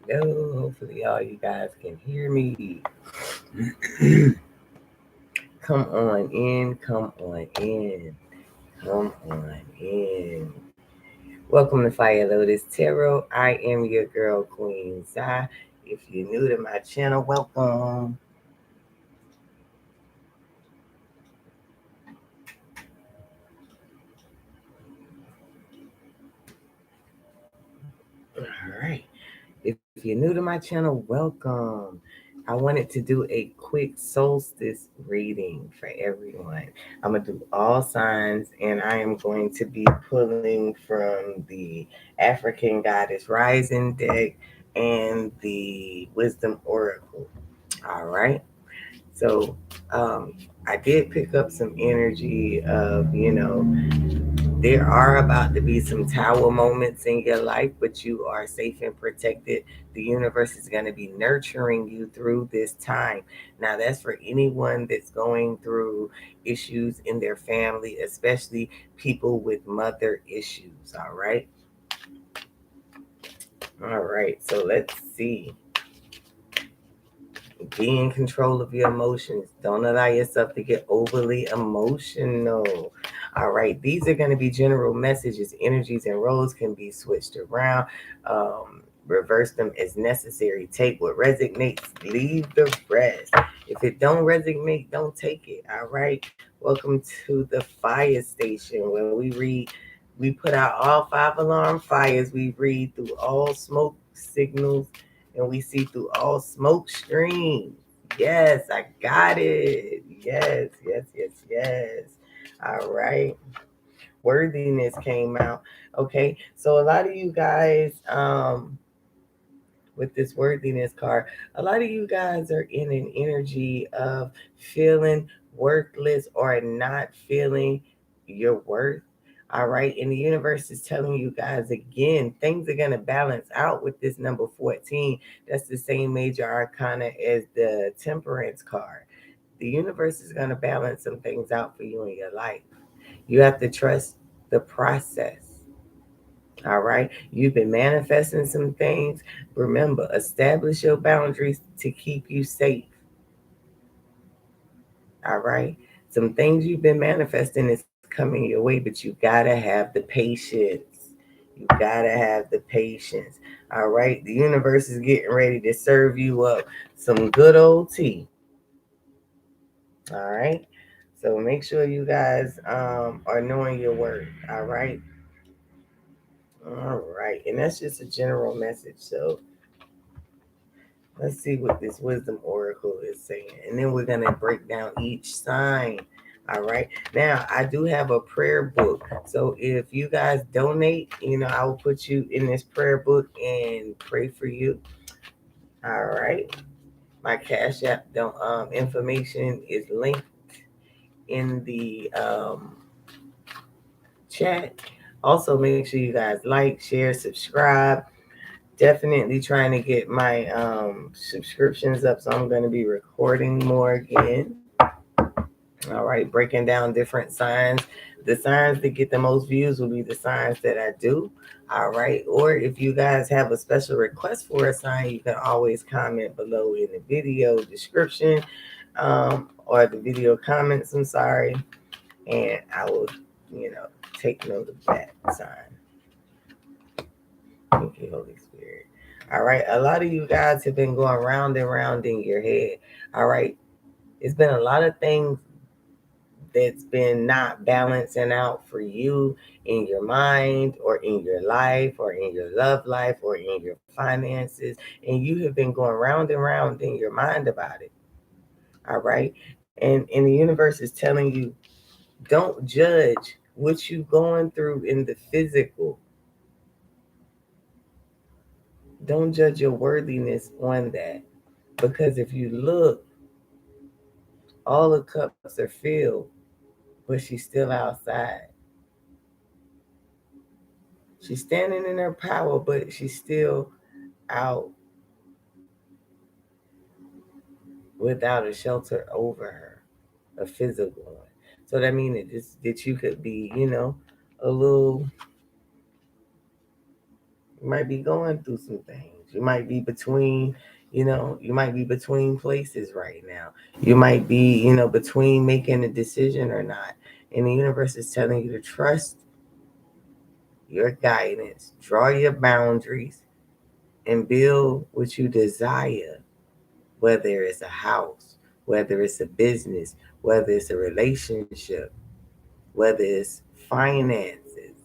go. Hopefully all you guys can hear me. Come on in, come on in, come on in. Welcome to Fire Lotus Tarot. I am your girl, Queen.Zi. If you're new to my channel, welcome. All right. If you're new to my channel, welcome. I wanted to do a quick solstice reading for everyone. I'm going to do all signs, and I am going to be pulling from the African Goddess Rising deck and the Wisdom Oracle. All right. So I did pick up some energy of, there are about to be some tower moments in your life, but you are safe and protected. The universe is going to be nurturing you through this time. Now, that's for anyone that's going through issues in their family, especially people with mother issues. All right. All right. So let's see. Be in control of your emotions. Don't allow yourself to get overly emotional. All right. These are going to be general messages. Energies and roles can be switched around. Reverse them as necessary. Take what resonates. Leave the rest. If it don't resonate, don't take it. All right. Welcome to the fire station where we put out all 5 alarm fires. We read through all smoke signals and we see through all smoke screens. Yes, I got it. Yes, yes, yes, yes. All right. Worthiness came out. Okay. So a lot of you guys, with this worthiness card, a lot of you guys are in an energy of feeling worthless or not feeling your worth. All right. And the universe is telling you guys again, things are going to balance out with this number 14. That's the same major arcana as the temperance card. The universe is going to balance some things out for you in your life. You have to trust the process. All right. You've been manifesting some things. Remember, establish your boundaries to keep you safe. All right. Some things you've been manifesting is coming your way, but you gotta have the patience. You gotta have the patience. All right. The universe is getting ready to serve you up some good old tea. All right. So make sure you guys are knowing your worth. All right. All right. And that's just a general message. So let's see what this wisdom oracle is saying. And then we're going to break down each sign. All right. Now, I do have a prayer book. So if you guys donate, I will put you in this prayer book and pray for you. All right. My Cash App information is linked in the chat. Also, make sure you guys like, share, subscribe. Definitely trying to get my subscriptions up, so I'm going to be recording more again. All right, breaking down different signs. The signs that get the most views will be the signs that I do. All right, or if you guys have a special request for a sign, you can always comment below in the video description or the video comments. I'm sorry, and I will, take note of that sign. Thank you, Holy Spirit. All right. A lot of you guys have been going round and round in your head. All right. It's been a lot of things that's been not balancing out for you in your mind or in your life or in your love life or in your finances. And you have been going round and round in your mind about it. All right. And the universe is telling you, don't judge what you're going through in the physical. Don't judge your worthiness on that. Because if you look, all the cups are filled, but she's still outside. She's standing in her power, but she's still out without a shelter over her, a physical one. So that means that you could be, a little You might be going through some things. You might be between, you might be between places right now. You might be, between making a decision or not. And the universe is telling you to trust your guidance, draw your boundaries, and build what you desire, whether it's a house, whether it's a business, whether it's a relationship, whether it's finances.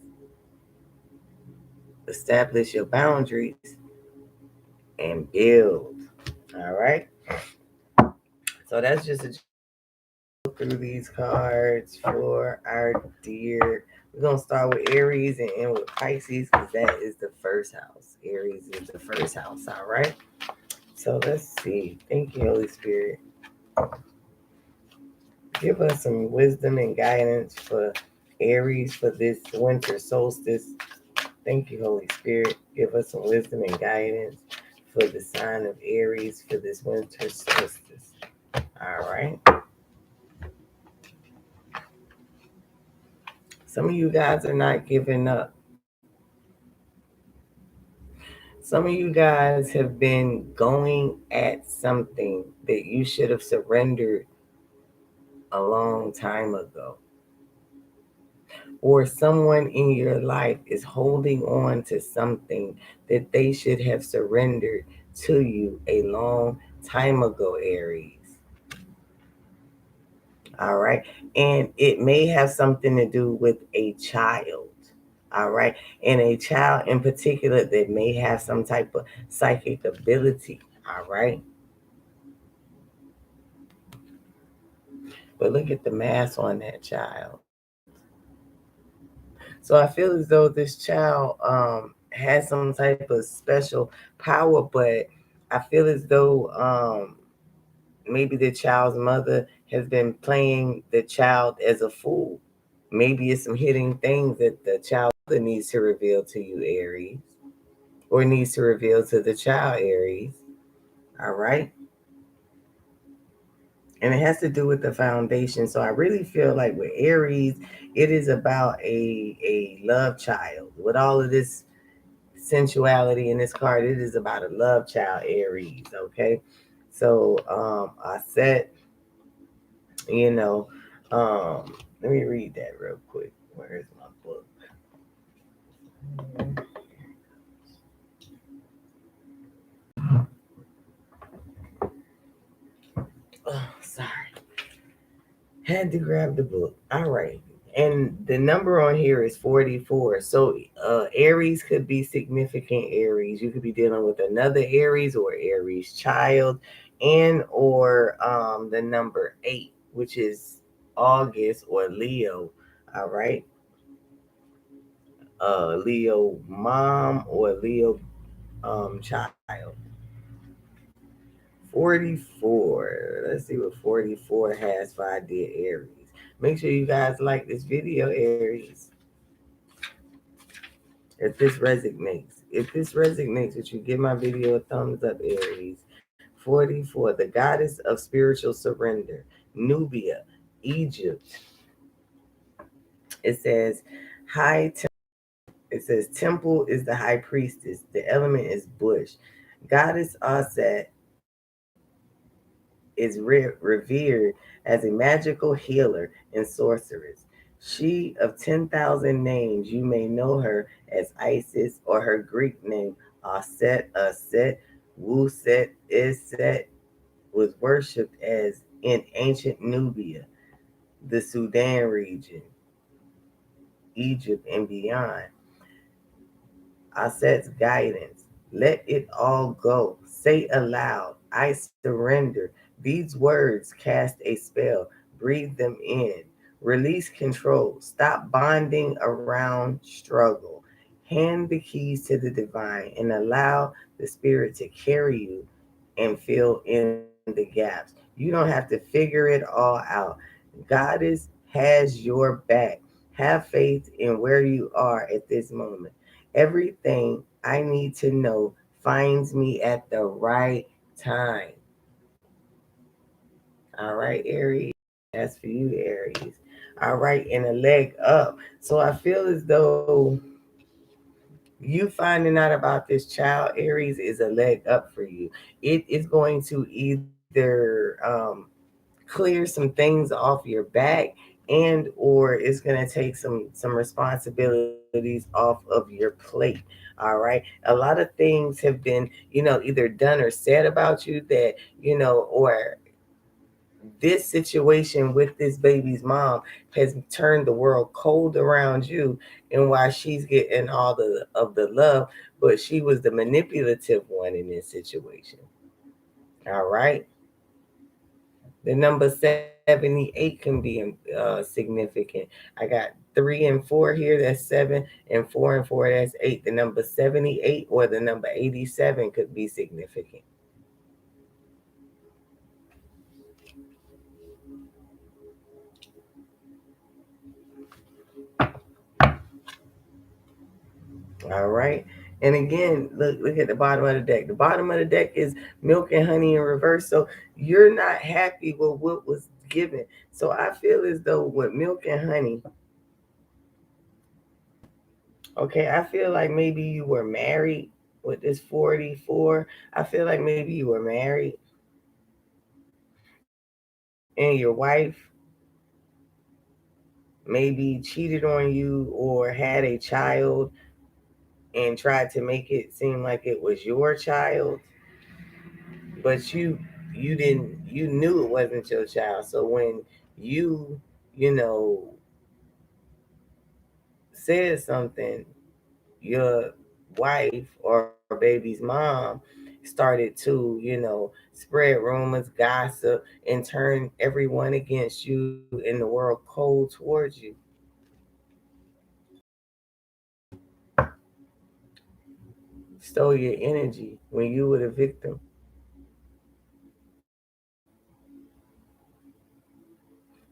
Establish your boundaries and build. All right. So that's just a through these cards for our dear. We're gonna start with Aries and end with Pisces because that is the first house. Aries is the first house. All right. So let's see. Thank you, Holy Spirit. Give us some wisdom and guidance for Aries for this winter solstice. Thank you, Holy Spirit. Give us some wisdom and guidance for the sign of Aries for this winter solstice. All right. Some of you guys are not giving up. Some of you guys have been going at something that you should have surrendered a long time ago. Or someone in your life is holding on to something that they should have surrendered to you a long time ago, Aries. All right. And it may have something to do with a child. All right. And a child in particular that may have some type of psychic ability. All right. But look at the mask on that child. So I feel as though this child has some type of special power, but I feel as though maybe the child's mother has been playing the child as a fool. Maybe it's some hidden things that the child needs to reveal to you, Aries, or needs to reveal to the child, Aries. All right. And it has to do with the foundation. So I really feel like with Aries, it is about a love child. With all of this sensuality in this card, it is about a love child, Aries. Okay. So I said, you know, let me read that real quick. Where's my book? Oh, sorry. Had to grab the book. All right. And the number on here is 44. So Aries could be significant Aries. You could be dealing with another Aries or Aries child, and or the number 8, which is August or Leo. All right. Leo mom or Leo child. 44. Let's see what 44 has for our dear Aries. Make sure you guys like this video, Aries. If this resonates. If this resonates with you, give my video a thumbs up, Aries. 44. The goddess of spiritual surrender. Nubia, Egypt. It says, it says, temple is the high priestess. The element is bush. Goddess Aset is revered as a magical healer and sorceress. She of 10,000 names, you may know her as Isis or her Greek name, Aset, Wuset, Iset, was worshipped as in ancient Nubia, the Sudan region, Egypt, and beyond. Aset's guidance. Let it all go. Say aloud, I surrender. These words cast a spell. Breathe them in. Release control. Stop bonding around struggle. Hand the keys to the divine and allow the spirit to carry you and fill in the gaps. You don't have to figure it all out. Goddess has your back. Have faith in where you are at this moment. Everything I need to know finds me at the right time. All right, Aries. That's for you, Aries. All right, and a leg up. So I feel as though You finding out about this child, Aries, is a leg up for you. It is going to either clear some things off your back, and or it's going to take some responsibilities off of your plate. All right, a lot of things have been, either done or said about you that, or this situation with this baby's mom has turned the world cold around you, and why she's getting all of the love, but she was the manipulative one in this situation. All right. The number 78 can be significant. I got 3 and 4 here, that's 7, and 4 and 4, that's 8. The number 78 or the number 87 could be significant. All right. And again, look at the bottom of the deck. The bottom of the deck is milk and honey in reverse. So you're not happy with what was given. So I feel as though with milk and honey, okay, I feel like maybe you were married with this 44. I feel like maybe you were married and your wife maybe cheated on you or had a child and tried to make it seem like it was your child, but you didn't, you knew it wasn't your child. So when you you know said something, your wife or baby's mom started to, spread rumors, gossip, and turn everyone against you in the world cold towards you. Stole your energy when you were the victim.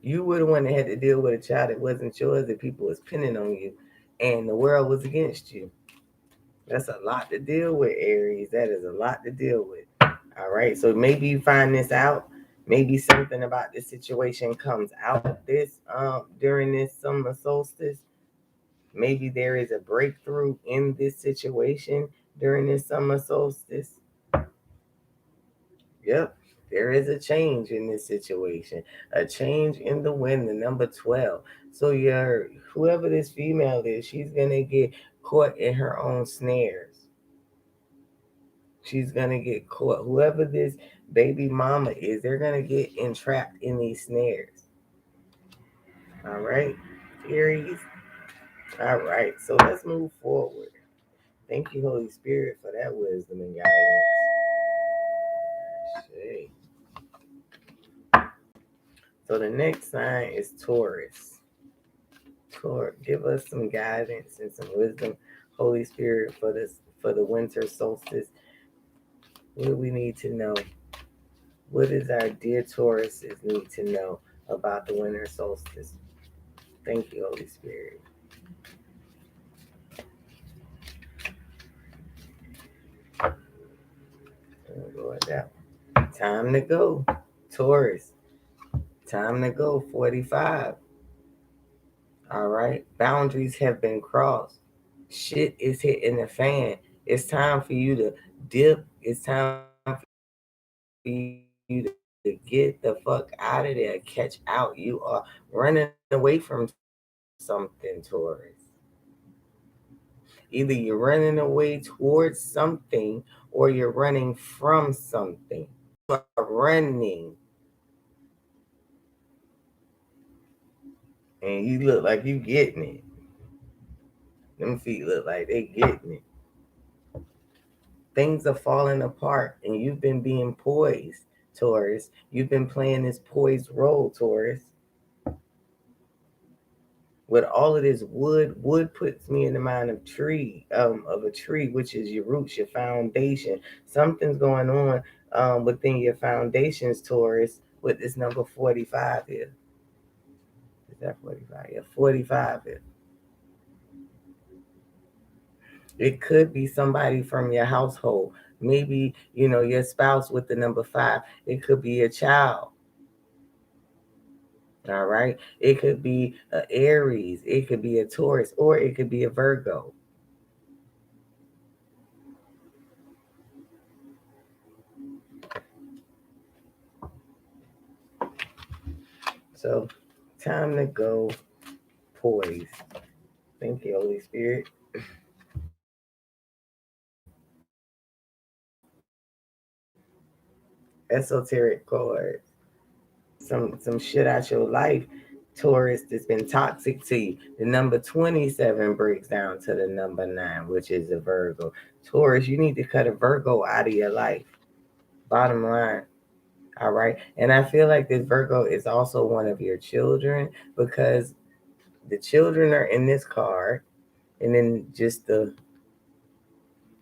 You were the one that had to deal with a child that wasn't yours, that people was pinning on you, and the world was against you. That's a lot to deal with, Aries. That is a lot to deal with. All right. So maybe you find this out. Maybe something about this situation comes out this during this summer solstice. Maybe there is a breakthrough in this situation during this summer solstice. Yep. There is a change in this situation. A change in the wind, the number 12. So your whoever this female is, she's gonna get caught in her own snares. She's gonna get caught. Whoever this baby mama is, they're gonna get entrapped in these snares. All right, Aries. All right, so let's move forward. Thank you, Holy Spirit, for that wisdom and guidance. Okay. So the next sign is Taurus. Taurus, give us some guidance and some wisdom, Holy Spirit, for the winter solstice. What do we need to know? What does our dear Tauruses need to know about the winter solstice? Thank you, Holy Spirit. Go with that one. Time to go. Taurus. Time to go. 45. All right. Boundaries have been crossed. Shit is hitting the fan. It's time for you to dip. It's time for you to get the fuck out of there. Catch out. You are running away from something, Taurus. Either you're running away towards something or you're running from something. You are running and you look like you getting it. Them feet look like they getting it. Things are falling apart and you've been being poised, Taurus. You've been playing this poised role, Taurus. With all of this wood puts me in the mind of a tree, which is your roots, your foundation. Something's going on within your foundations, Taurus, with this number 45 here. Is that 45? Yeah, 45 here. It could be somebody from your household. Maybe, your spouse with the number 5. It could be a child. All right. It could be a Aries. It could be a Taurus, or it could be a Virgo. So, time to go poise. Thank you, Holy Spirit. Esoteric cards. Some shit out your life, Taurus, that's been toxic to you. The number 27 breaks down to the number 9, which is a Virgo. Taurus, you need to cut a Virgo out of your life. Bottom line. All right. And I feel like this Virgo is also one of your children, because the children are in this card, and then just the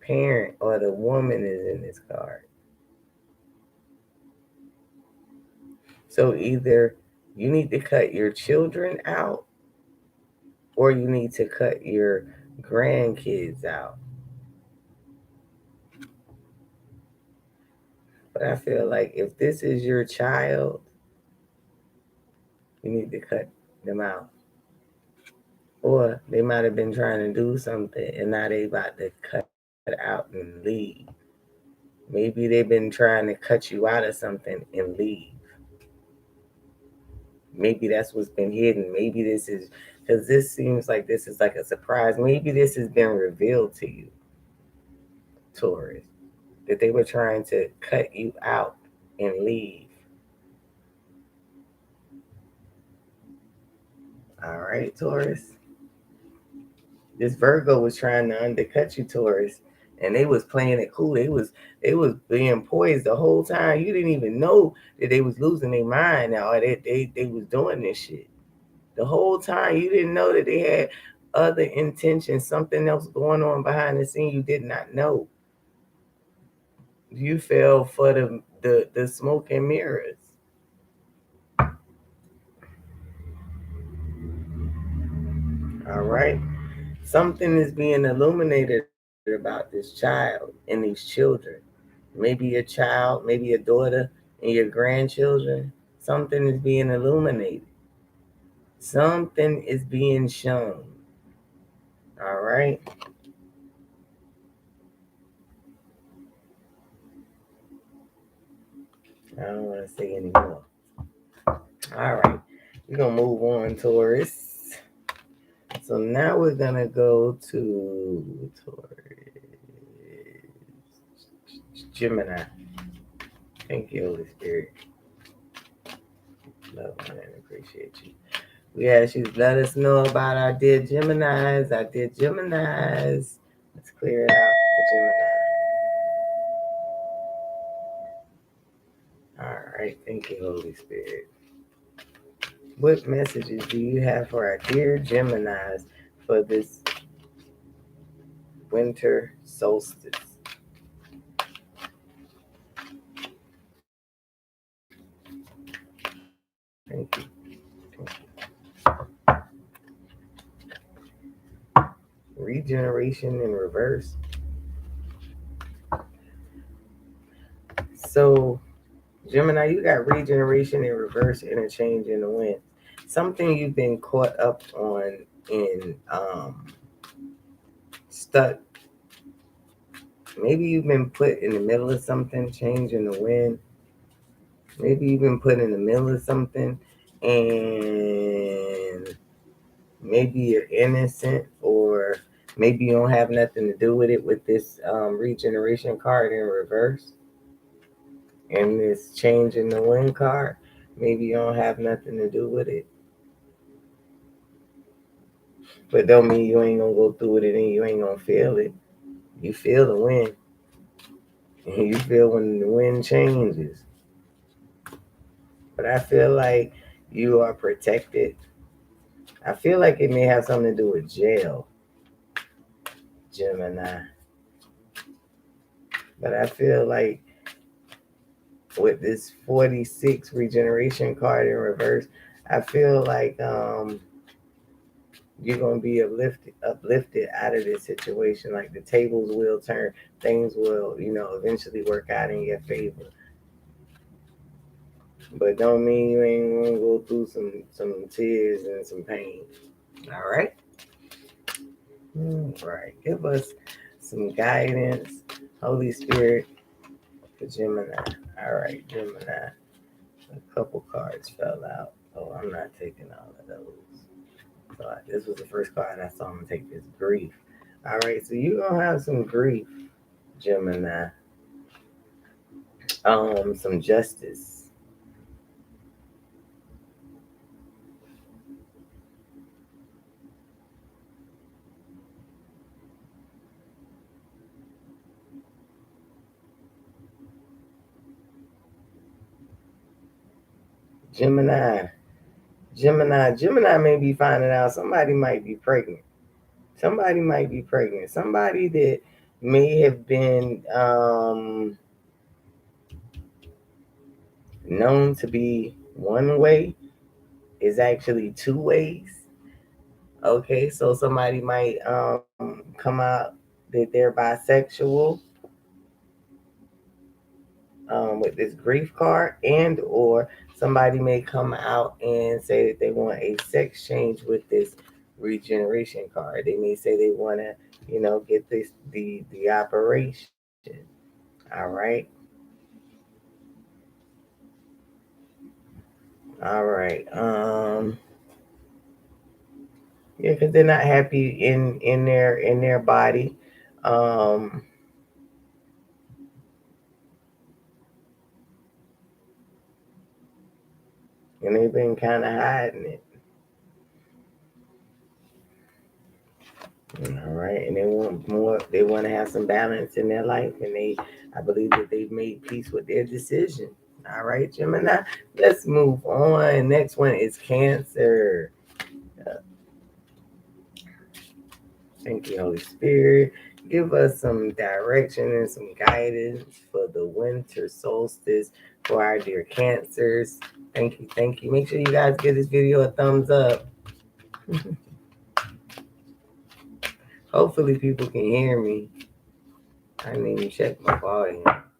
parent or the woman is in this card. So either you need to cut your children out, or you need to cut your grandkids out. But I feel like if this is your child, you need to cut them out. Or they might have been trying to do something and now they about to cut out and leave. Maybe they've been trying to cut you out of something and leave. Maybe that's what's been hidden. Maybe this is, because this seems like this is like a surprise. Maybe this has been revealed to you, Taurus, that they were trying to cut you out and leave. All right, Taurus. This Virgo was trying to undercut you, Taurus, and they was playing it cool. They was being poised the whole time. You didn't even know that they was losing their mind now. They was doing this shit. The whole time you didn't know that they had other intentions, something else going on behind the scene you did not know. You fell for the smoke and mirrors. All right. Something is being illuminated about this child and these children. Maybe your child, maybe your daughter and your grandchildren. Something is being illuminated. Something is being shown. All right. I don't want to say anymore. All right. We're going to move on, Taurus. So now we're going to go to Taurus. Gemini. Thank you, Holy Spirit. Love and appreciate you. We ask you to let us know about our dear Geminis. Our dear Geminis. Let's clear it out for Gemini. All right. Thank you, Holy Spirit. What messages do you have for our dear Geminis for this winter solstice? Thank you. Regeneration in reverse. So, Gemini, you got regeneration in reverse, interchange in the wind. Something you've been caught up on in stuck. Maybe you've been put in the middle of something, change in the wind. Maybe you've been put in the middle of something and maybe you're innocent, or maybe you don't have nothing to do with it with this regeneration card in reverse and this change in the wind card. Maybe you don't have nothing to do with it. But don't mean you ain't gonna go through it and you ain't gonna feel it. You feel the wind. And you feel when the wind changes. But I feel like you are protected. I feel like it may have something to do with jail, Gemini. But I feel like with this 46 regeneration card in reverse, I feel like you're gonna be uplifted out of this situation. Like the tables will turn, things will, eventually work out in your favor. But don't mean you ain't gonna go through some tears and some pain. All right. All right. Give us some guidance, Holy Spirit, for Gemini. All right, Gemini. A couple cards fell out. Oh, I'm not taking all of those. So this was the first card I saw. I'm gonna take this grief. All right, so you're gonna have some grief, Gemini. Some justice. Gemini. Gemini may be finding out somebody might be pregnant. Somebody might be pregnant. Somebody that may have been known to be one way is actually two ways. Okay, so somebody might come out that they're bisexual with this grief card, and or somebody may come out and say that they want a sex change with this regeneration card. They may say they want to, get this the operation. All right. All right. Yeah, because they're not happy in their body. Um, and they've been kind of hiding it. All right, and they want more. They want to have some balance in their life, and I believe that they've made peace with their decision. All right, Gemini. Let's move on. Next one is Cancer. Uh, Thank you, Holy Spirit. Give us some direction and some guidance for the winter solstice for our dear Cancers. Thank you, thank you. Make sure you guys give this video a thumbs up. Hopefully, people can hear me. I didn't even check my volume, but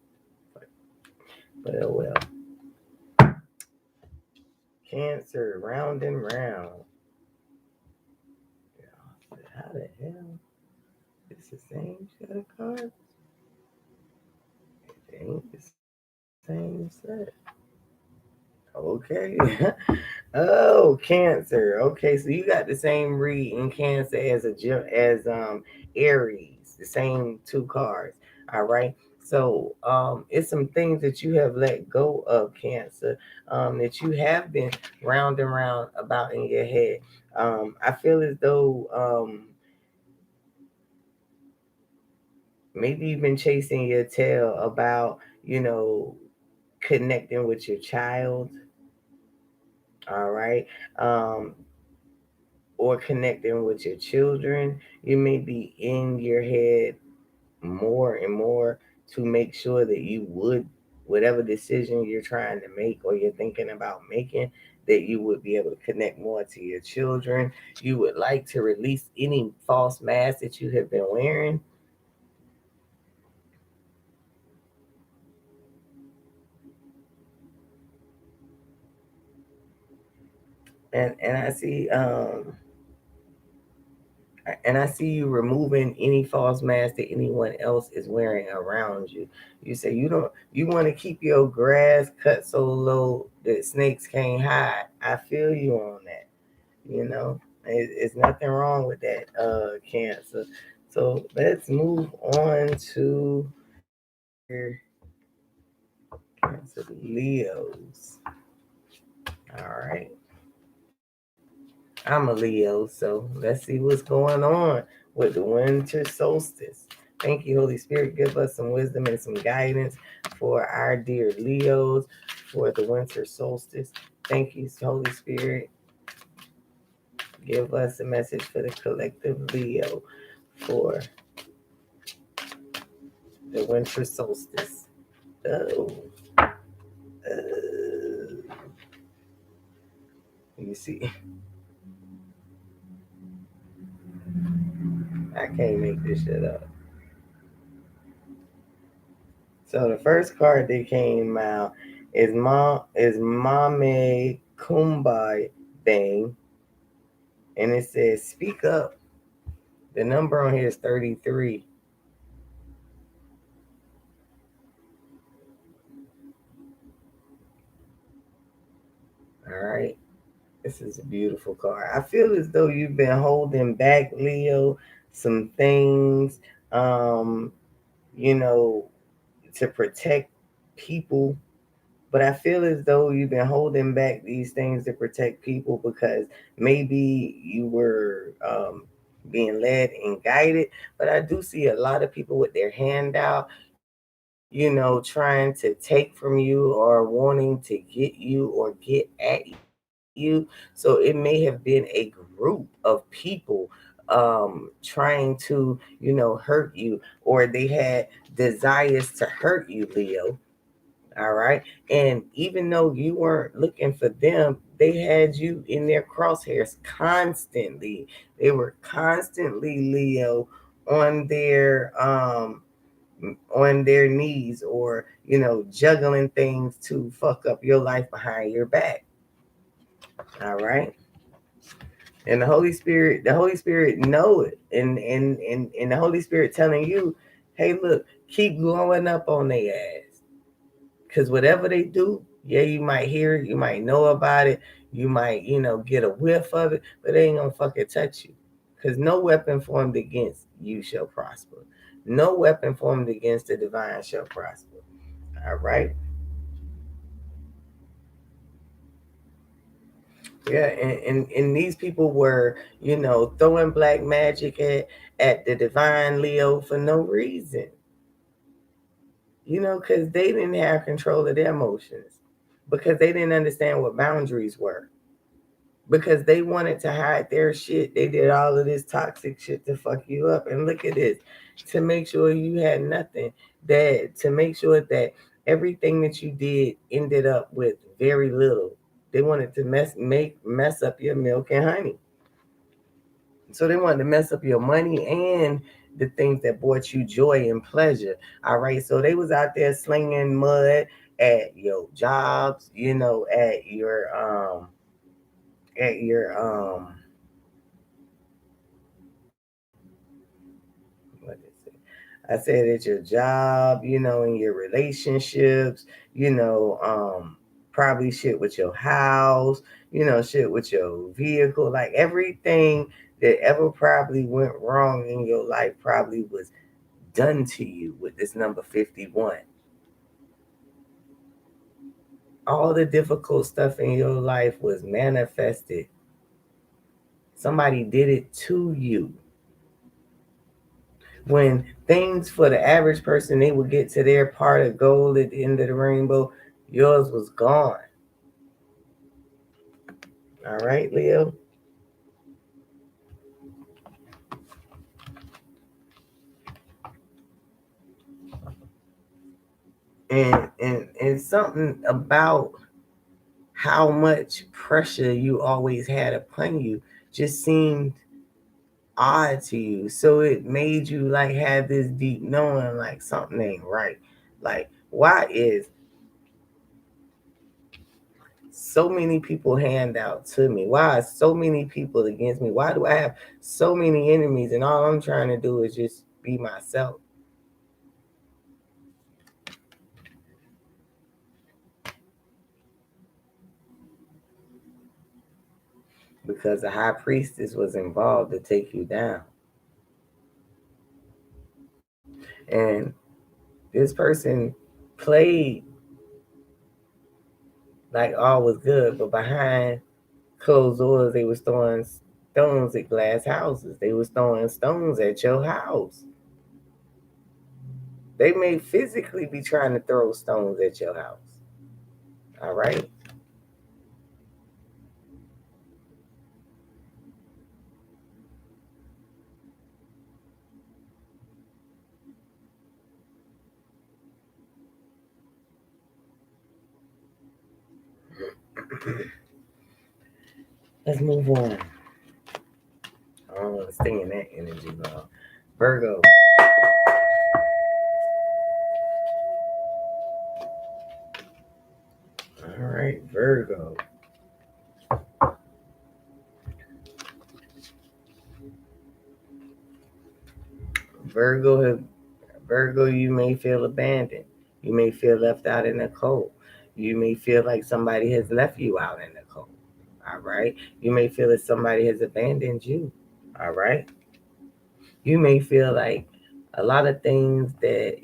oh well. Cancer, round and round. How the hell? It's the same set of cards? It ain't the same set. Okay. Oh, Cancer. Okay, so you got the same read in Cancer as Aries, the same two cards. All right. So it's some things that you have let go of, Cancer, that you have been round and round about in your head. I feel as though maybe you've been chasing your tail about, connecting with your child. All right. Um, or connecting with your children. You may be in your head more and more to make sure that you would, whatever decision you're trying to make or you're thinking about making, that you would be able to connect more to your children. You would like to release any false mask that you have been wearing. And I see you removing any false mask that anyone else is wearing around you. You say you want to keep your grass cut so low that snakes can't hide. I feel you on that. It's nothing wrong with that, Cancer. So let's move on to your Cancer Leos. All right. I'm a Leo, so let's see what's going on with the winter solstice. Thank you, Holy Spirit. Give us some wisdom and some guidance for our dear Leos for the winter solstice. Thank you, Holy Spirit. Give us a message for the collective Leo for the winter solstice. Oh, you see, I can't make this shit up. So the first card that came out is Mame Kumbai Bang, and it says speak up. The number on here is 33. All right. This is a beautiful card. I feel as though you've been holding back, Leo, some things, um, you know, to protect people. But I feel as though you've been holding back these things to protect people because maybe you were being led and guided. But I do see a lot of people with their hand out, trying to take from you or wanting to get you or get at you. So it may have been a group of people trying to, hurt you, or they had desires to hurt you, Leo. All right. And even though you weren't looking for them, they had you in their crosshairs constantly. They were constantly, Leo, on their on their knees, or juggling things to fuck up your life behind your back. All right. And the Holy Spirit know it. And the Holy Spirit telling you, hey, look, keep blowing up on their ass. Because whatever they do, yeah, you might hear it, you might know about it, you might, get a whiff of it, but they ain't gonna fucking touch you. Because no weapon formed against you shall prosper. No weapon formed against the divine shall prosper. All right. Yeah, and these people were, throwing black magic at the divine, Leo, for no reason. Because they didn't have control of their emotions. Because they didn't understand what boundaries were. Because they wanted to hide their shit. They did all of this toxic shit to fuck you up. And look at this, to make sure you had nothing. That to make sure that everything that you did ended up with very little. They wanted to mess up your milk and honey. So they wanted to mess up your money and the things that brought you joy and pleasure. All right. So they was out there slinging mud at your jobs, at what is it? I said at your job, in your relationships, probably shit with your house, shit with your vehicle, like everything that ever probably went wrong in your life probably was done to you with this number 51. All the difficult stuff in your life was manifested. Somebody did it to you. When things for the average person, they would get to their part of gold at the end of the rainbow, yours was gone. All right, Leo. And something about how much pressure you always had upon you just seemed odd to you. So it made you like have this deep knowing like something ain't right. Like, why is so many people hand out to me? Why are so many people against me? Why do I have so many enemies and all I'm trying to do is just be myself? Because the high priestess was involved to take you down. And this person played like all was good, but behind closed doors, they was throwing stones at glass houses. They was throwing stones at your house. They may physically be trying to throw stones at your house. All right. Let's move on. I don't want to stay in that energy long. Virgo. All right, Virgo. Virgo, Virgo, you may feel abandoned. You may feel left out in the cold. You may feel like somebody has left you out in the cold. All right. You may feel that somebody has abandoned you. All right. You may feel like a lot of things that,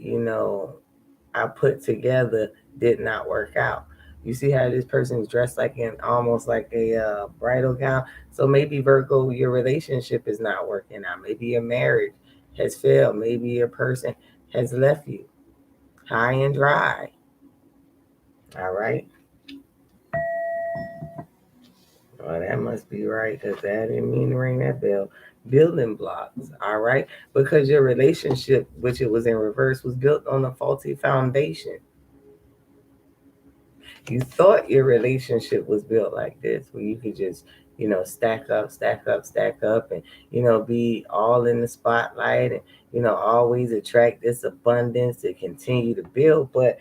I put together did not work out. You see how this person is dressed like in almost like a bridal gown. So maybe Virgo, your relationship is not working out. Maybe your marriage has failed. Maybe your person has left you high and dry. All right. Well, that must be right because that didn't mean to ring that bell. Building blocks. All right. Because your relationship, which it was in reverse, was built on a faulty foundation. You thought your relationship was built like this, where you could just, stack up, stack up, stack up, and, be all in the spotlight and, always attract this abundance to continue to build. But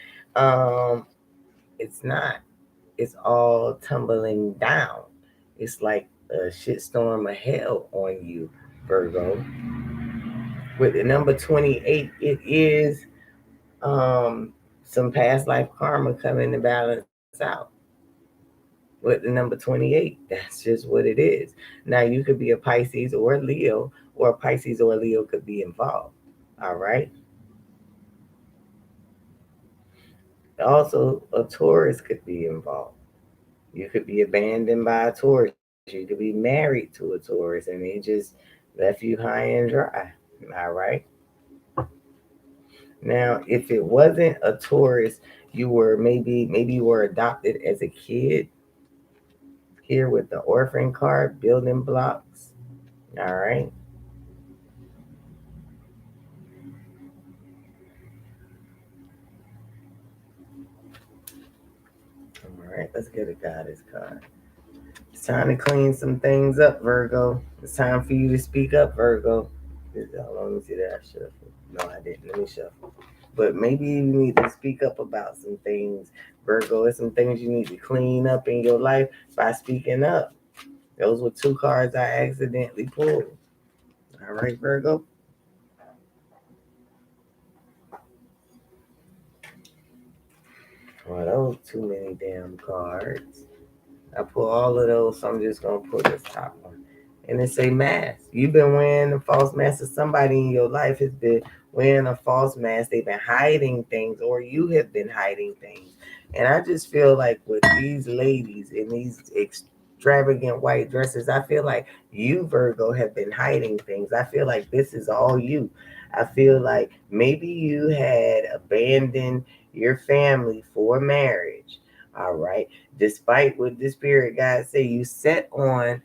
it's not. It's all tumbling down. It's like a shitstorm of hell on you, Virgo. With the number 28, it is some past life karma coming to balance out. With the number 28, that's just what it is. Now, you could be a Pisces or a Leo, or a Pisces or a Leo could be involved. All right. Also, a Taurus could be involved. You could be abandoned by a Taurus. You could be married to a Taurus and they just left you high and dry. All right. Now, if it wasn't a Taurus, you were maybe you were adopted as a kid. Here with the orphan card, building blocks. All right. All right, let's get a goddess card. It's time to clean some things up, Virgo. It's time for you to speak up, Virgo. Let me see that I shuffle. No, I didn't. Let me shuffle. But maybe you need to speak up about some things, Virgo. There's some things you need to clean up in your life by speaking up. Those were two cards I accidentally pulled. All right, Virgo. Well, those too many damn cards. I pull all of those, so I'm just gonna pull this top one. And it say mask. You've been wearing a false mask, or somebody in your life has been wearing a false mask. They've been hiding things, or you have been hiding things. And I just feel like with these ladies in these extravagant white dresses, I feel like you, Virgo, have been hiding things. I feel like this is all you. I feel like maybe you had abandoned your family for marriage. All right. Despite what the spirit guide say, you set on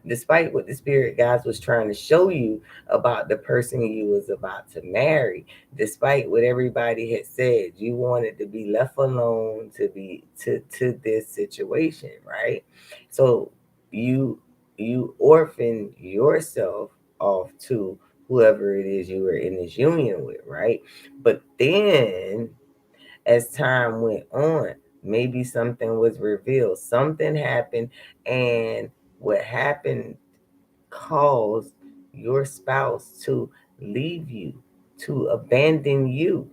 despite what the spirit guides was trying to show you about the person you was about to marry, despite what everybody had said, you wanted to be left alone to be to this situation, right? So you you orphan yourself off to whoever it is you were in this union with, right? But then as time went on, maybe something was revealed, something happened, and what happened caused your spouse to leave you, to abandon you.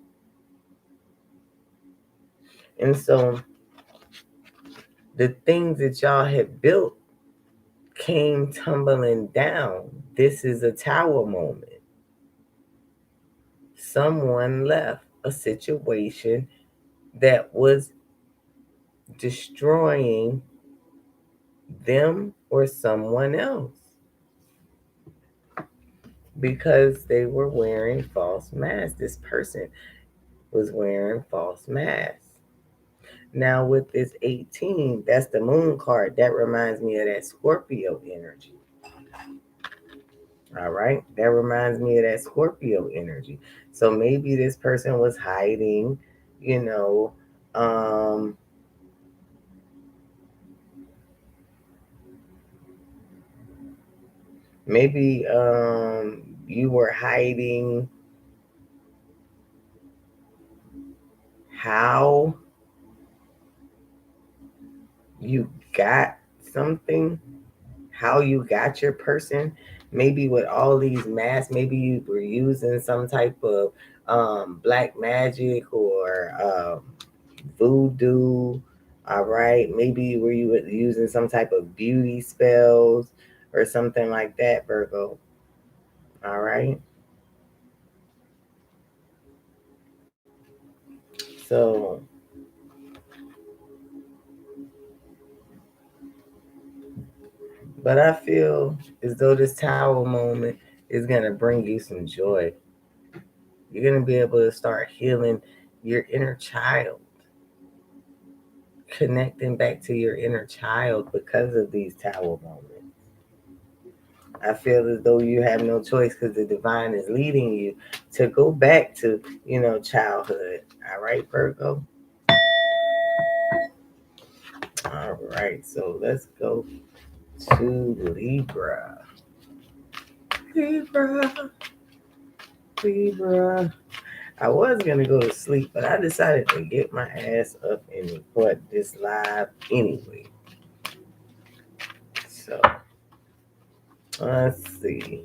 And so the things that y'all had built came tumbling down. This is a tower moment. Someone left a situation that was destroying them or someone else because they were wearing false masks. This person was wearing false masks. Now, with this 18, that's the moon card. That reminds me of that Scorpio energy. All right. That reminds me of that Scorpio energy. So maybe this person was hiding, you know, um, maybe you were hiding how you got something, how you got your person. Maybe with all these masks, maybe you were using some type of black magic or voodoo. All right. Maybe were you using some type of beauty spells or something like that, Virgo. All right. So, but I feel as though this tower moment is going to bring you some joy. You're going to be able to start healing your inner child, connecting back to your inner child because of these tower moments. I feel as though you have no choice because the divine is leading you to go back to, childhood. All right, Virgo? All right, so let's go to Libra. Libra, Libra. I was going to go to sleep, but I decided to get my ass up and record this live anyway. So, let's see.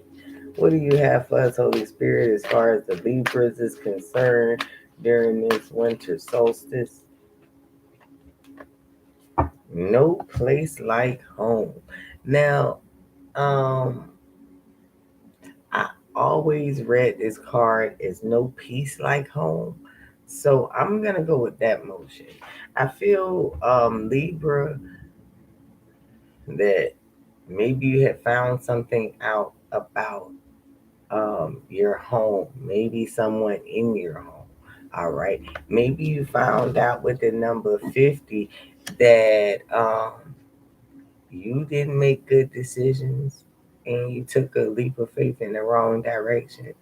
What do you have for us, Holy Spirit, as far as the Libras is concerned during this winter solstice? No place like home. Now, um, I always read this card as no peace like home. So I'm gonna go with that motion. I feel Libra that maybe you had found something out about your home, maybe someone in your home. All right. Maybe you found out with the number 50 that you didn't make good decisions and you took a leap of faith in the wrong direction.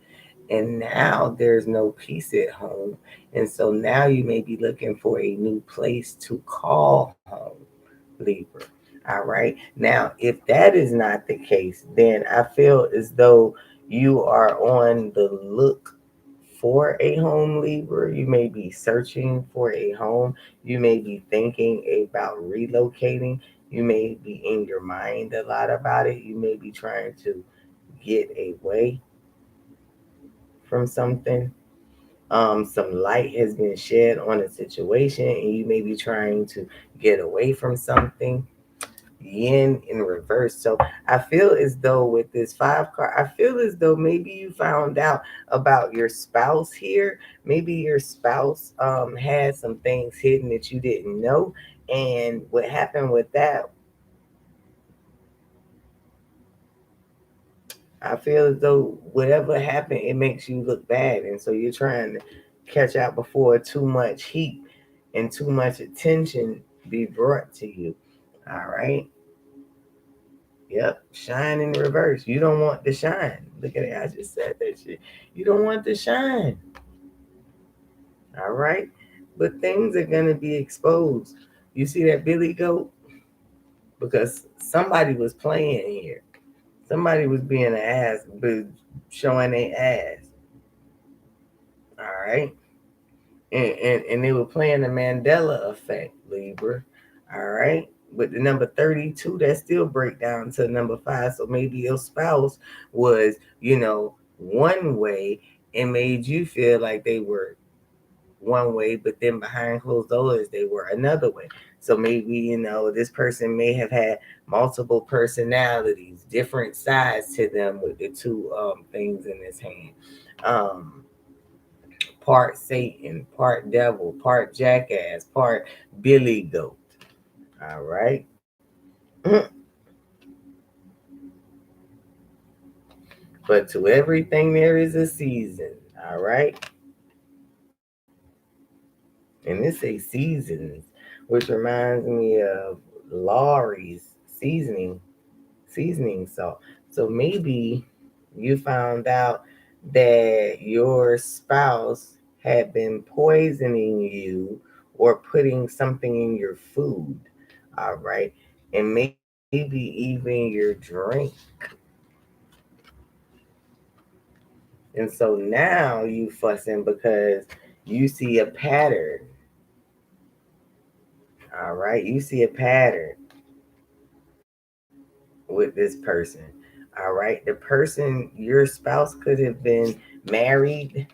And now there's no peace at home. And so now you may be looking for a new place to call home, Libra. All right. Now, if that is not the case, then I feel as though you are on the look for a home, Libra. You may be searching for a home. You may be thinking about relocating. You may be in your mind a lot about it. You may be trying to get away from something. Some light has been shed on a situation, and you may be trying to get away from something. Yin in reverse. So I feel as though with this five card, I feel as though maybe you found out about your spouse here. Maybe your spouse had some things hidden that you didn't know. And what happened with that, I feel as though whatever happened, it makes you look bad. And so you're trying to catch out before too much heat and too much attention be brought to you. All right. Yep, shine in reverse. You don't want to shine. Look at it. I just said that shit. You don't want to shine. All right. But things are going to be exposed. You see that Billy Goat? Because somebody was playing here. Somebody was being an ass, but showing their ass. All right. And they were playing the Mandela effect, Libra. All right. But the number 32, that still break down to number 5. So maybe your spouse was, one way and made you feel like they were one way, but then behind closed doors, they were another way. So maybe, this person may have had multiple personalities, different sides to them with the two things in his hand. Um, Part Satan, part devil, part jackass, part Billy Goat. All right. But to everything there is a season. All right. And this a seasons, which reminds me of Laurie's seasoning salt. So maybe you found out that your spouse had been poisoning you or putting something in your food. All right. And maybe even your drink. And so now you fussing because you see a pattern. All right. You see a pattern with this person. All right. The person, your spouse could have been married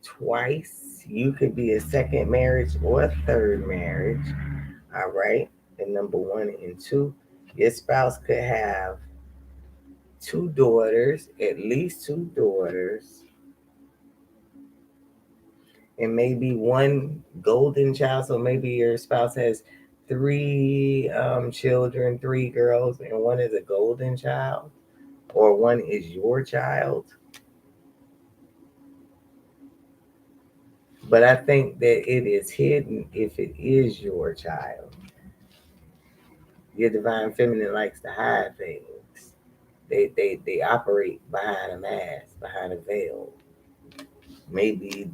twice. You could be a second marriage or a third marriage. All right. The number 1 and 2. Your spouse could have 2 daughters, at least 2 daughters, and maybe one golden child. So maybe your spouse has 3 children, 3 girls, and one is a golden child, or one is your child. But I think that it is hidden if it is your child. Your divine feminine likes to hide things. They operate behind a mask, behind a veil. Maybe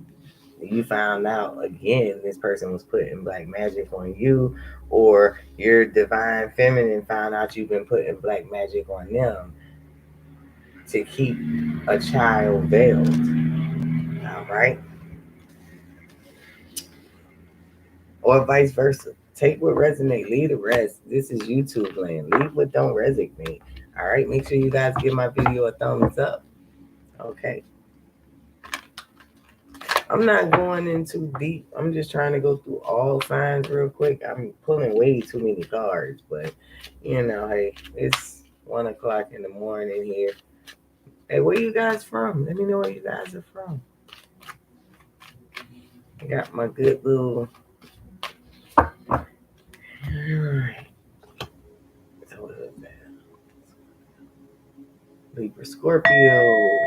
you found out again this person was putting black magic on you, or your divine feminine found out you've been putting black magic on them to keep a child veiled. All right. Or vice versa. Take what resonates, leave the rest. This is YouTube land. Leave what don't resonate. All right. Make sure you guys give my video a thumbs up. Okay. I'm not going in too deep. I'm just trying to go through all signs real quick. I'm pulling way too many cards, but hey, it's 1 o'clock in the morning here. Hey, where you guys from? Let me know where you guys are from. I got my good little. All right. So what is that? Libra, Scorpio.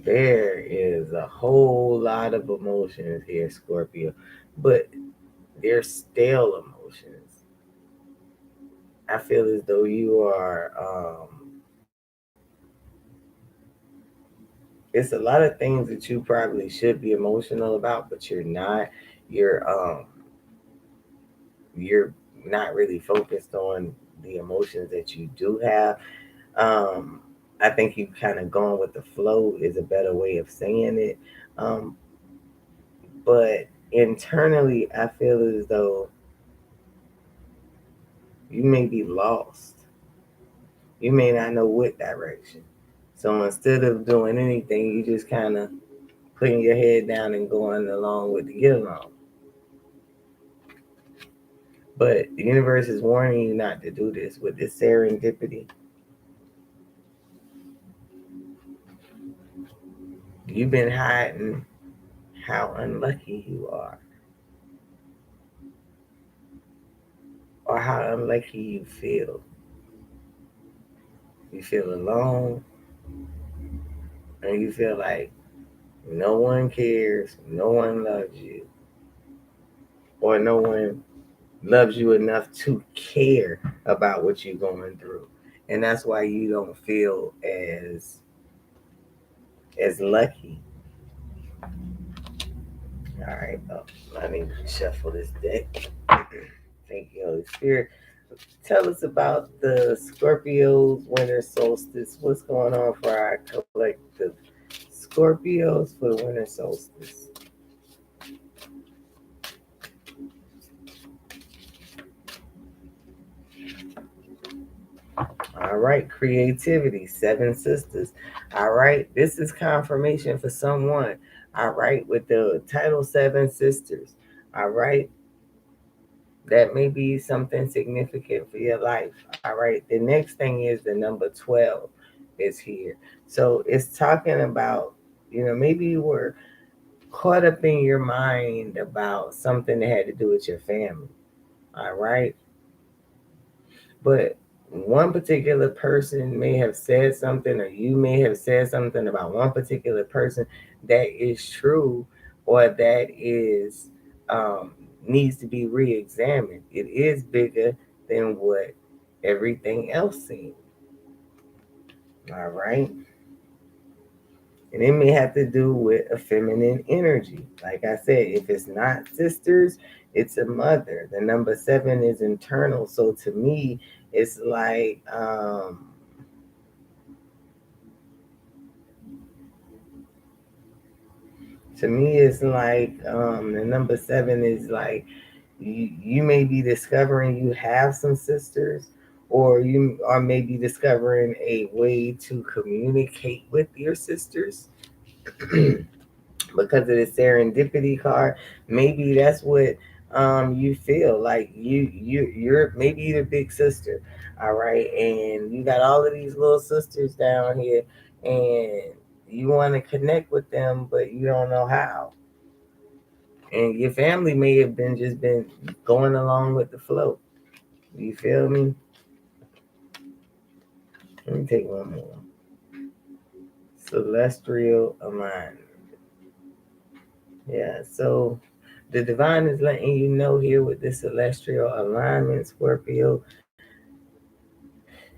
There is a whole lot of emotions here, Scorpio, but they're stale emotions. I feel as though you are. It's a lot of things that you probably should be emotional about, but you're not. You're you're not really focused on the emotions that you do have. Um, I think you kind of going with the flow is a better way of saying it. Um, but internally, I feel as though you may be lost. You may not know what direction. So instead of doing anything, you just kind of putting your head down and going along with the get along. But the universe is warning you not to do this with this serendipity. You've been hiding how unlucky you are, or how unlucky you feel. You feel alone, and you feel like no one cares, no one loves you, or no one loves you enough to care about what you're going through. And that's why you don't feel as lucky. All right, I need to shuffle this deck. Thank you, Holy Spirit. Tell us about the Scorpio's winter solstice. What's going on for our collective Scorpios for the winter solstice? All right, creativity, 7 sisters. All right, this is confirmation for someone. All right, with the title 7 sisters. All right, that may be something significant for your life. All right, the next thing is the number 12 is here. So it's talking about, maybe you were caught up in your mind about something that had to do with your family. All right. But one particular person may have said something, or you may have said something about one particular person that is true, or that is needs to be re-examined. It is bigger than what everything else seems. All right. And it may have to do with a feminine energy. Like I said, if it's not sisters, it's a mother. The number 7 is internal. So to me, it's like the number 7 is like you may be discovering you have some sisters, or you are maybe discovering a way to communicate with your sisters. Because of the serendipity card, maybe that's what you feel like you're maybe the big sister, all right, and you got all of these little sisters down here, and you want to connect with them, but you don't know how. And your family may have been going along with the flow. You feel me? Let me take one more. Celestial alignment. Yeah, so the divine is letting you know here with this celestial alignment, Scorpio,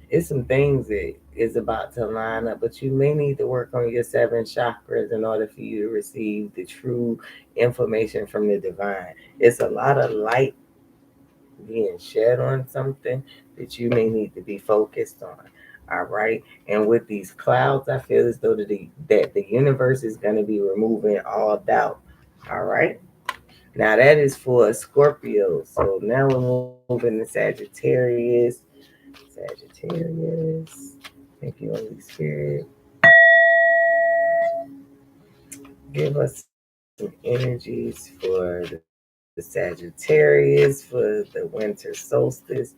it's some things that is about to line up, but you may need to work on your seven chakras in order for you to receive the true information from the divine. It's a lot of light being shed on something that you may need to be focused on. All right. And with these clouds, I feel as though that the universe is going to be removing all doubt. All right. Now that is for Scorpio. So now we're moving to Sagittarius. Sagittarius. Thank you, Holy Spirit. Give us some energies for the Sagittarius for the winter solstice.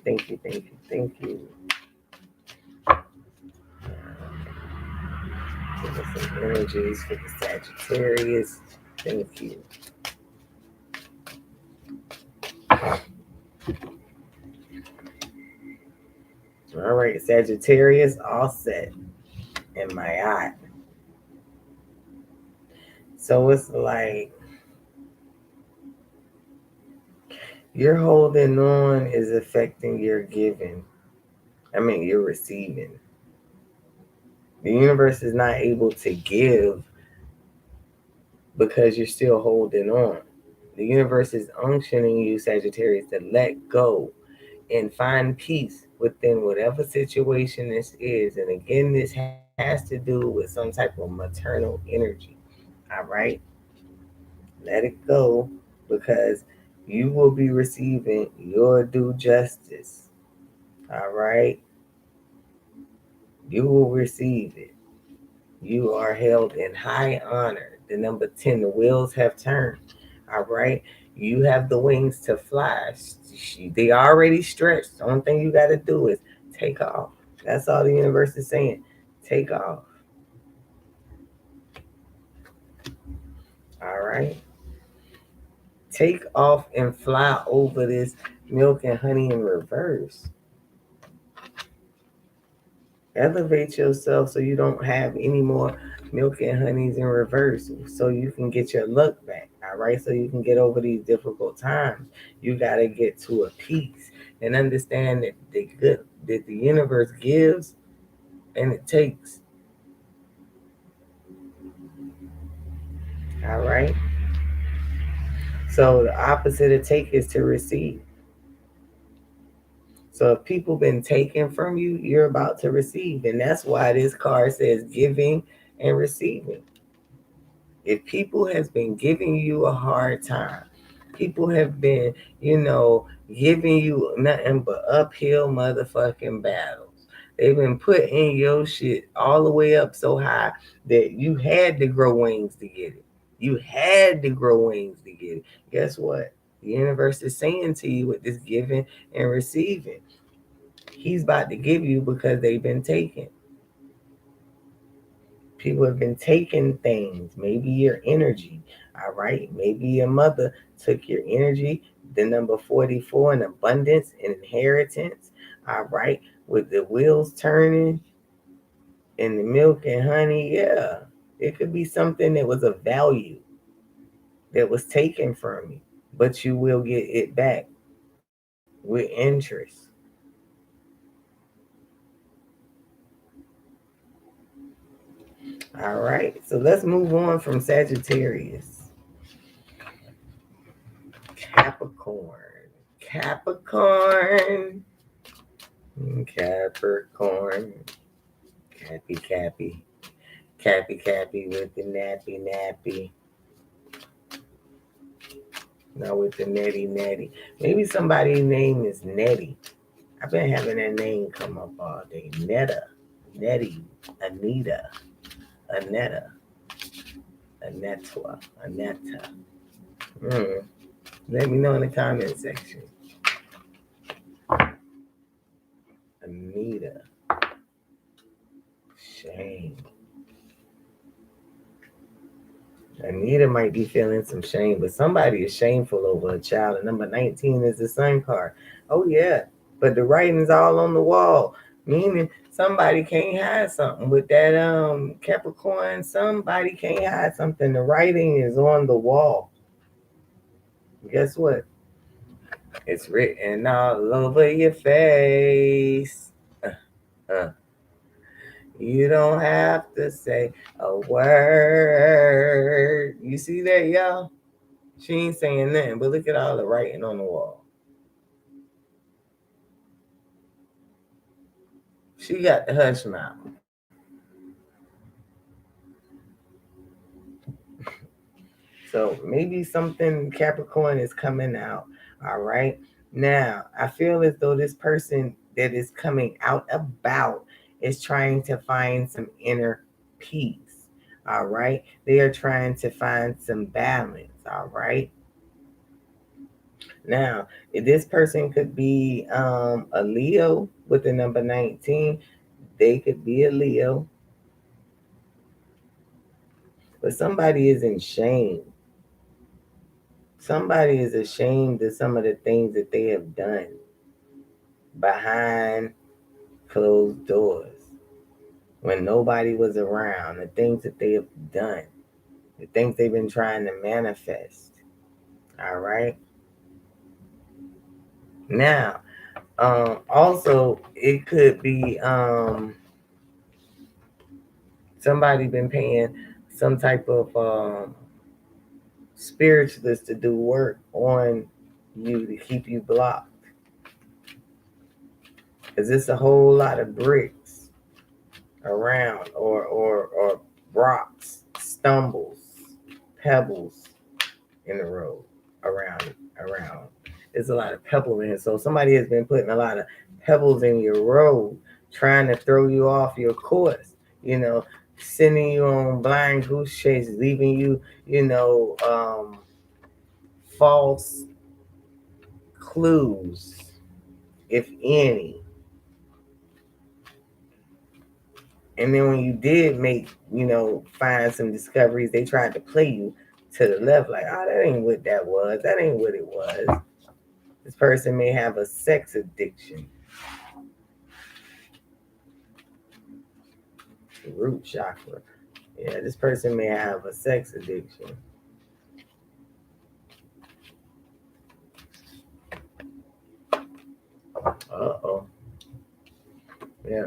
Thank you, thank you, thank you. Give us some energies for the Sagittarius. Thank you. All right, Sagittarius, all set in my eye. So it's like your holding on is affecting your giving. I mean, you're receiving. The universe is not able to give because you're still holding on. The universe is unctioning you, Sagittarius, to let go and find peace within whatever situation this is. And again, this has to do with some type of maternal energy. All right? Let it go because you will be receiving your due justice. All right? You will receive it. You are held in high honor. The number 10, the wheels have turned. All right? You have the wings to fly. They already stretched. The only thing you got to do is take off. That's all the universe is saying. Take off. All right? Take off and fly over this milk and honey in reverse. Elevate yourself so you don't have any more milk and honeys in reverse, so you can get your luck back. All right, so you can get over these difficult times. You got to get to a peace and understand that the universe gives and it takes. All right, so the opposite of take is to receive. So if people been taken from you, you're about to receive, and that's why this card says giving and receiving. If people has been giving you a hard time, people have been, giving you nothing but uphill motherfucking battles. They've been putting your shit all the way up so high that you had to grow wings to get it. You had to grow wings to get it. Guess what? The universe is saying to you with this giving and receiving, he's about to give you because they've been taken. People have been taking things, maybe your energy. All right. Maybe your mother took your energy. The number 44 in abundance and inheritance. All right. With the wheels turning and the milk and honey. Yeah. It could be something that was of value that was taken from you, but you will get it back with interest. All right. So let's move on from Sagittarius. Capricorn. Capricorn. Capricorn. Cappy, Cappy. Cappy, Cappy with the nappy, nappy. Not with the netty, netty. Maybe somebody's name is Nettie. I've been having that name come up all day. Nettie, Anita, Anetta, Anetta. Let me know in the comment section. Anita. Shame. Anita might be feeling some shame, but somebody is shameful over a child. And number 19 is the sun card. Oh, yeah. But the writing's all on the wall, meaning somebody can't hide something. With that Capricorn, somebody can't hide something. The writing is on the wall. Guess what? It's written all over your face. Uh. You don't have to say a word. You see that, y'all? She ain't saying nothing, but look at all the writing on the wall. She got the hush mouth. So maybe something Capricorn is coming out. All right. Now, I feel as though this person that is coming out about is trying to find some inner peace. All right. They are trying to find some balance. All right. Now, this person could be a Leo with the number 19. They could be a Leo. But somebody is in shame. Somebody is ashamed of some of the things that they have done behind closed doors when nobody was around, the things that they have done, the things they've been trying to manifest. All right. Now, also, it could be somebody been paying some type of spiritualist to do work on you to keep you blocked. Because it's a whole lot of bricks around or rocks, stumbles, pebbles in the road around. There's a lot of pebbles in here. So somebody has been putting a lot of pebbles in your road, trying to throw you off your course, sending you on blind goose chases, leaving you, false clues, if any. And then when you did find some discoveries, they tried to play you to the left, like, oh, that ain't what that was. That ain't what it was. This person may have a sex addiction. Root chakra. Yeah, this person may have a sex addiction. Uh-oh. Yeah.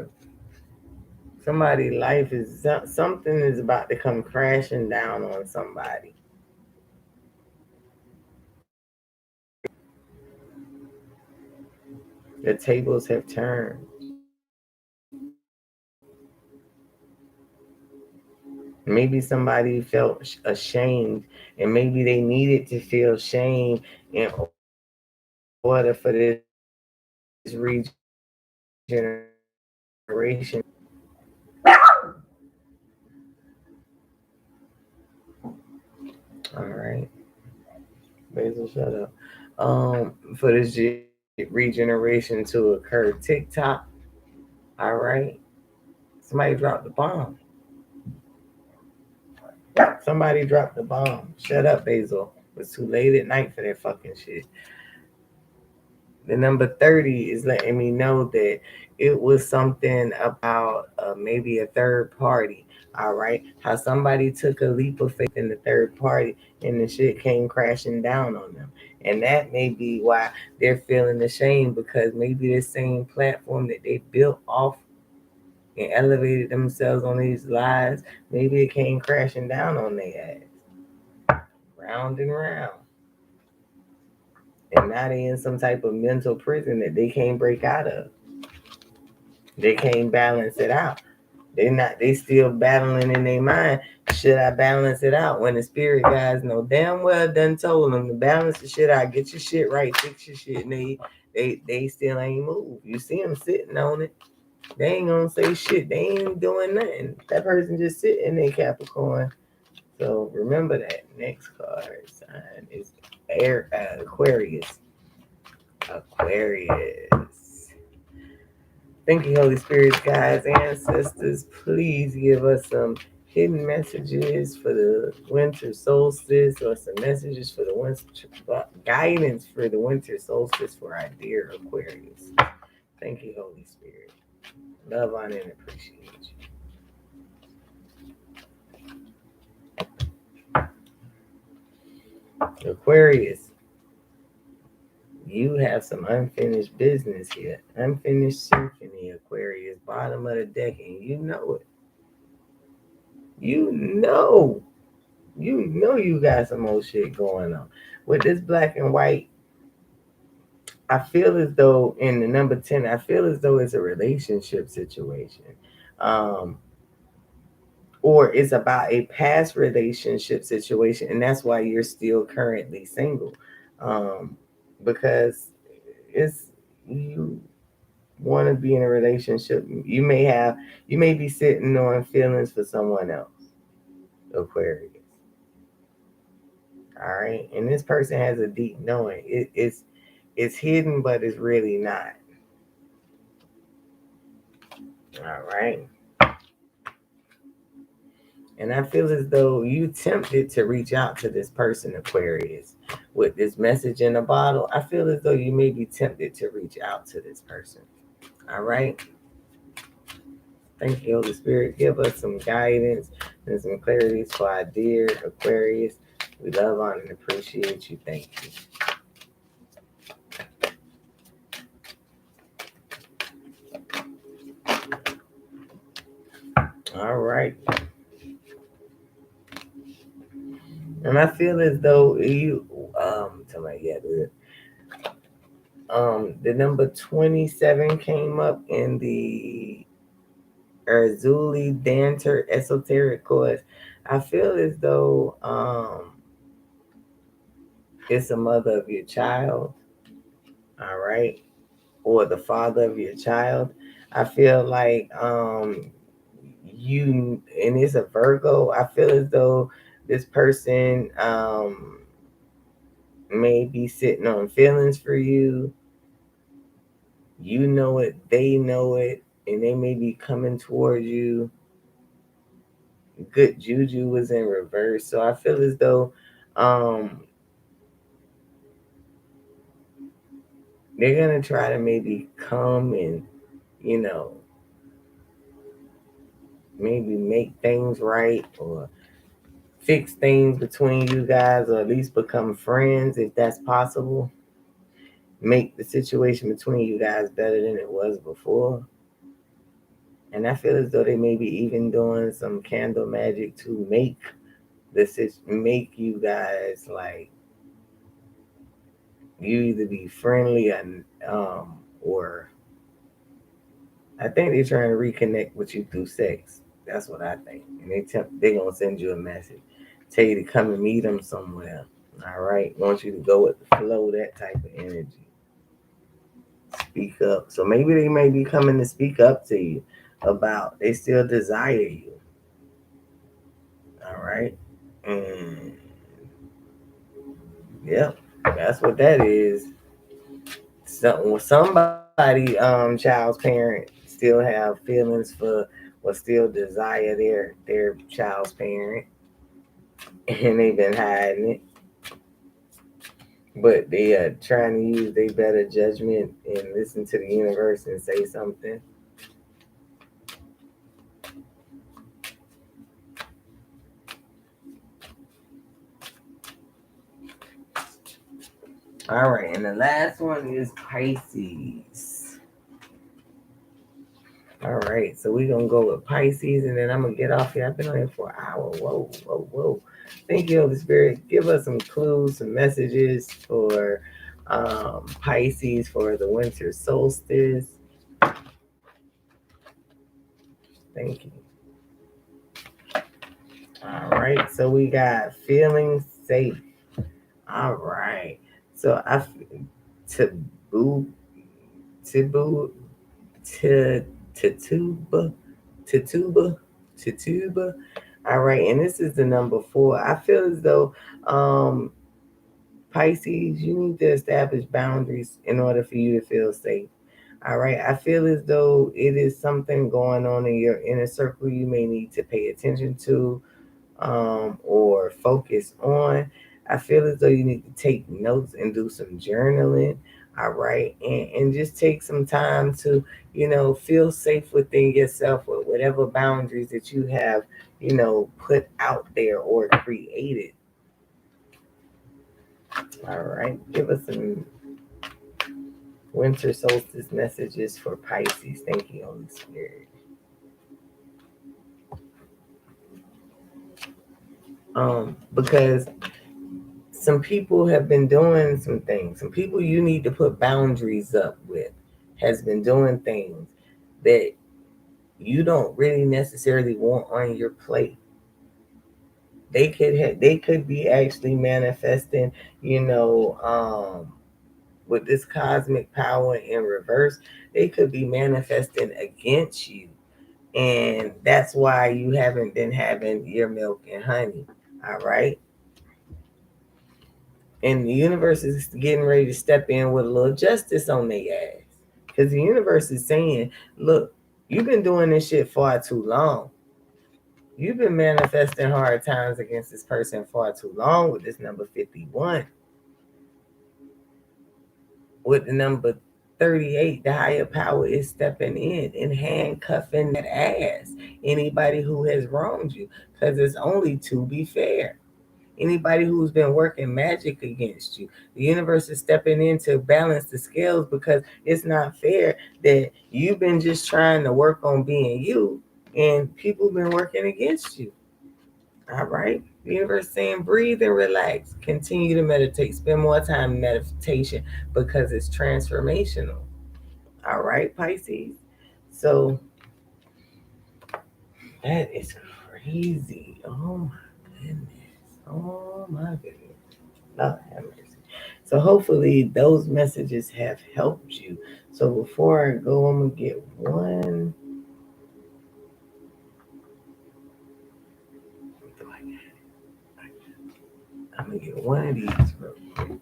Somebody's life is, something is about to come crashing down on somebody. The tables have turned. Maybe somebody felt ashamed, and maybe they needed to feel shame in order for this regeneration. All right. Basil, shut up. For this regeneration to occur. TikTok. All right. Somebody dropped the bomb. Somebody dropped the bomb. Shut up, Basil. It's too late at night for that fucking shit. The number 30 is letting me know that it was something about maybe a third party. All right. How somebody took a leap of faith in the third party and the shit came crashing down on them. And that may be why they're feeling ashamed, because maybe the same platform that they built off and elevated themselves on these lies, maybe it came crashing down on their ass. Round and round. And now they in some type of mental prison that they can't break out of. They can't balance it out. They still battling in their mind. Should I balance it out? When the spirit guys know damn well done told them to balance the shit out, get your shit right, fix your shit. And They still ain't moved. You see them sitting on it. They ain't gonna say shit. They ain't doing nothing. That person just sitting there, Capricorn. So remember that. Next card sign is Aquarius. Aquarius. Thank you, Holy Spirit, guides, ancestors. Please give us some hidden messages for the winter solstice, or some messages for the winter guidance for the winter solstice for our dear Aquarius. Thank you, Holy Spirit. Love, honor, and appreciate you. Aquarius, you have some unfinished business here. Unfinished symphony, Aquarius, bottom of the deck, and you know it. You know. You got some old shit going on. With this black and white, I feel as though in the number 10, I feel as though it's a relationship situation. Um, or it's about a past relationship situation, and that's why you're still currently single. Um, because it's you want to be in a relationship. You may be sitting on feelings for someone else, Aquarius. All right, and this person has a deep knowing. It's hidden, but it's really not. All right. And I feel as though you tempted to reach out to this person, Aquarius, with this message in a bottle. I feel as though you may be tempted to reach out to this person. All right. Thank you, Holy Spirit. Give us some guidance and some clarity for our dear Aquarius. We love, honor, and appreciate you. Thank you. All right. And I feel as though the number 27 came up in the Erzuli Danter Esoteric Course. I feel as though it's a mother of your child, all right, or the father of your child. I feel like you, and it's a Virgo. I feel as though this person may be sitting on feelings for you. You know it, they know it, and they may be coming towards you. Good juju was in reverse. So I feel as though um they're gonna try to maybe come and, you know, maybe make things right, or fix things between you guys, or at least become friends if that's possible. Make the situation between you guys better than it was before. And I feel as though they may be even doing some candle magic to make you guys like, you either be friendly or I think they're trying to reconnect with you through sex. That's what I think. And they gonna send you a message, tell you to come and meet them somewhere. All right, want you to go with the flow, that type of energy. Speak up. So maybe they may be coming to speak up to you about they still desire you. All right, and yep, that's what that is. Somebody child's parent still have feelings for, or still desire their child's parent, and they've been hiding it, but they are trying to use their better judgment and listen to the universe and say something. All right, and the last one is Pisces. All right, so we're gonna go with Pisces, and then I'm gonna get off here. I've been on here for an hour. Whoa, whoa, whoa. Thank you, Holy Spirit. Give us some clues, some messages for Pisces for the winter solstice. Thank you. All right, so we got feeling safe. All right, so taboo. Tibu, Tituba, Tituba. All right, and this is the number 4. I feel as though Pisces, you need to establish boundaries in order for you to feel safe. All right. I feel as though it is something going on in your inner circle you may need to pay attention to, or focus on. I feel as though you need to take notes and do some journaling. All right. And just take some time to, feel safe within yourself with whatever boundaries that you have, put out there or created. All right. Give us some winter solstice messages for Pisces. Thank you, Holy Spirit. Because some people have been doing some things. Some people you need to put boundaries up with has been doing things that you don't really necessarily want on your plate. They could be actually manifesting, with this cosmic power in reverse. They could be manifesting against you. And that's why you haven't been having your milk and honey. All right. And the universe is getting ready to step in with a little justice on their ass. Because the universe is saying, look, you've been doing this shit far too long. You've been manifesting hard times against this person far too long with this number 51. With the number 38, the higher power is stepping in and handcuffing that ass. Anybody who has wronged you. Because it's only to be fair. Anybody who's been working magic against you. The universe is stepping in to balance the scales because it's not fair that you've been just trying to work on being you and people have been working against you. All right. The universe saying breathe and relax. Continue to meditate. Spend more time in meditation because it's transformational. All right, Pisces. So that is crazy. Oh my goodness. Oh my goodness. Lord have mercy. So hopefully those messages have helped you. So before I go, I'm gonna get one. I'm gonna get one of these real quick.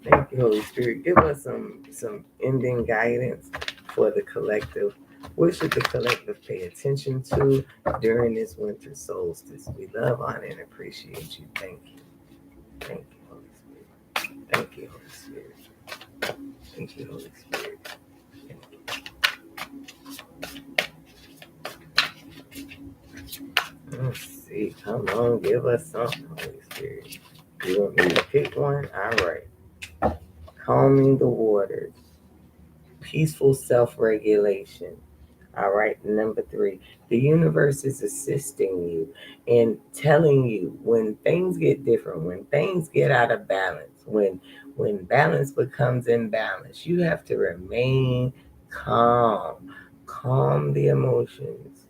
Thank you, Holy Spirit. Give us some ending guidance for the collective. What should the collective pay attention to during this winter solstice? We love, honor, and appreciate you. Thank you. Thank you, Holy Spirit. Thank you, Holy Spirit. Thank you, Holy Spirit. Let's see. Come on, give us something, Holy Spirit. You want me to pick one? All right. Calming the waters. Peaceful self-regulation. All right. Number 3. The universe is assisting you and telling you when things get different, when things get out of balance, when balance becomes imbalance, you have to remain calm. Calm the emotions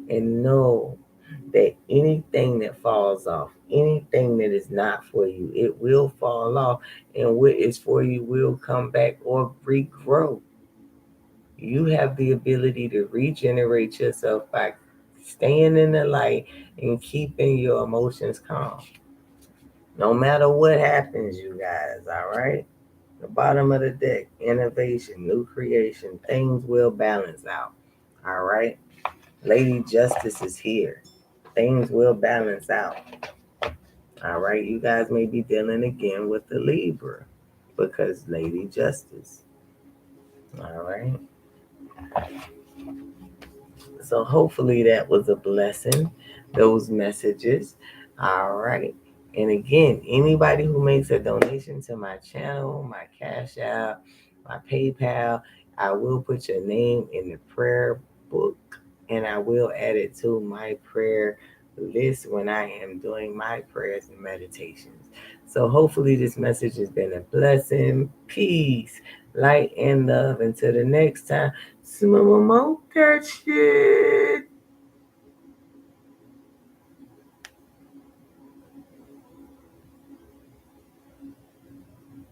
and know that anything that falls off, anything that is not for you, it will fall off, and what is for you will come back or regrow. You have the ability to regenerate yourself by staying in the light and keeping your emotions calm. No matter what happens, you guys, all right? The bottom of the deck, innovation, new creation, things will balance out, all right? Lady Justice is here. Things will balance out. All right, you guys may be dealing again with the Libra because Lady Justice. All right. So hopefully that was a blessing, those messages. All right. And again, anybody who makes a donation to my channel, my Cash App, my PayPal, I will put your name in the prayer book and I will add it to my prayer list when I am doing my prayers and meditations. So hopefully this message has been a blessing. Peace, light, and love. Until the next time, smoke that shit.